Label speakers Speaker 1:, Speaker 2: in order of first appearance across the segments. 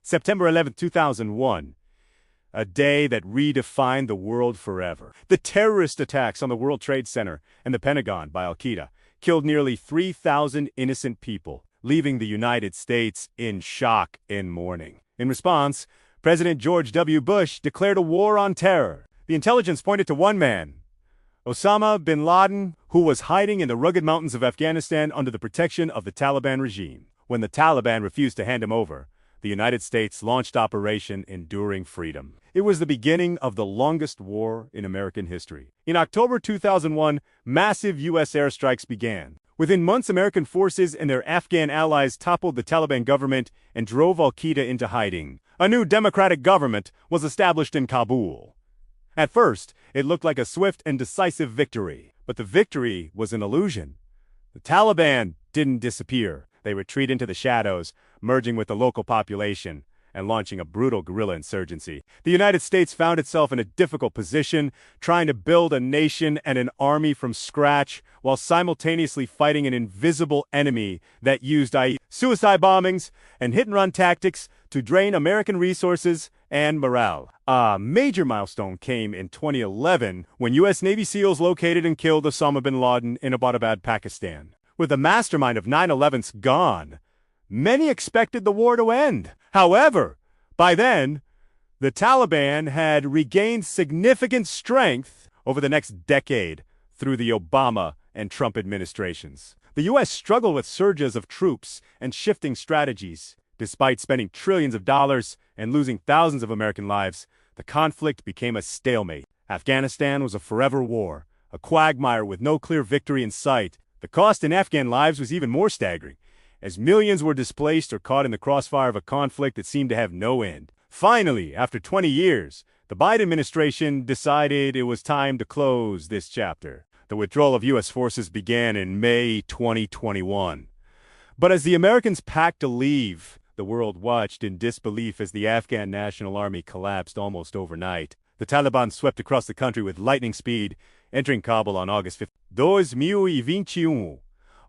Speaker 1: September 11, 2001, a day that redefined the world forever. The terrorist attacks on the World Trade Center and the Pentagon by Al-Qaeda killed nearly 3,000 innocent people, leaving the United States in shock and mourning. In response, President George W. Bush declared a war on terror. The intelligence pointed to one man, Osama bin Laden, who was hiding in the rugged mountains of Afghanistan under the protection of the Taliban regime. When the Taliban refused to hand him over, the United States launched Operation Enduring Freedom. It was the beginning of the longest war in American history. In October 2001, massive U.S. airstrikes began. Within months, American forces and their Afghan allies toppled the Taliban government and drove Al-Qaeda into hiding. A new democratic government was established in Kabul. At first, it looked like a swift and decisive victory, but the victory was an illusion. The Taliban didn't disappear. They retreated into the shadows, merging with the local population and launching a brutal guerrilla insurgency. The United States found itself in a difficult position, trying to build a nation and an army from scratch while simultaneously fighting an invisible enemy that used suicide bombings and hit-and-run tactics to drain American resources and morale. A major milestone came in 2011 when U.S. Navy SEALs located and killed Osama bin Laden in Abbottabad, Pakistan. With the mastermind of 9/11's gone, many expected the war to end. However, by then, the Taliban had regained significant strength over the next decade through the Obama and Trump administrations. The U.S. struggled with surges of troops and shifting strategies. Despite spending trillions of dollars and losing thousands of American lives, the conflict became a stalemate. Afghanistan was a forever war, a quagmire with no clear victory in sight. The cost in Afghan lives was even more staggering, as millions were displaced or caught in the crossfire of a conflict that seemed to have no end. Finally, after 20 years, the Biden administration decided it was time to close this chapter. The withdrawal of U.S. forces began in May 2021. But as the Americans packed to leave, the world watched in disbelief as the Afghan National Army collapsed almost overnight. The Taliban swept across the country with lightning speed, entering Kabul on August 5, 2021.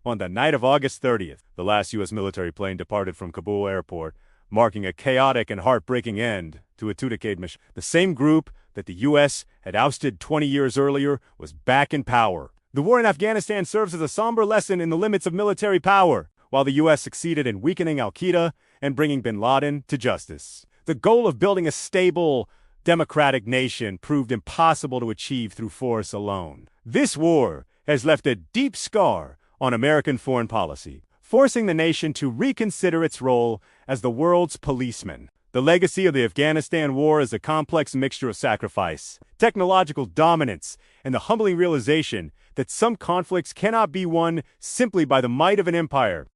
Speaker 1: On the night of August 30th, the last U.S. military plane departed from Kabul airport, marking a chaotic and heartbreaking end to a two-decade mission. The same group that the U.S. had ousted 20 years earlier was back in power. The war in Afghanistan serves as a somber lesson in the limits of military power, while the U.S. succeeded in weakening Al-Qaeda and bringing bin Laden to justice. The goal of building a stable, democratic nation proved impossible to achieve through force alone. This war has left a deep scar on American foreign policy, forcing the nation to reconsider its role as the world's policeman. The legacy of the Afghanistan war is a complex mixture of sacrifice, technological dominance, and the humbling realization that some conflicts cannot be won simply by the might of an empire.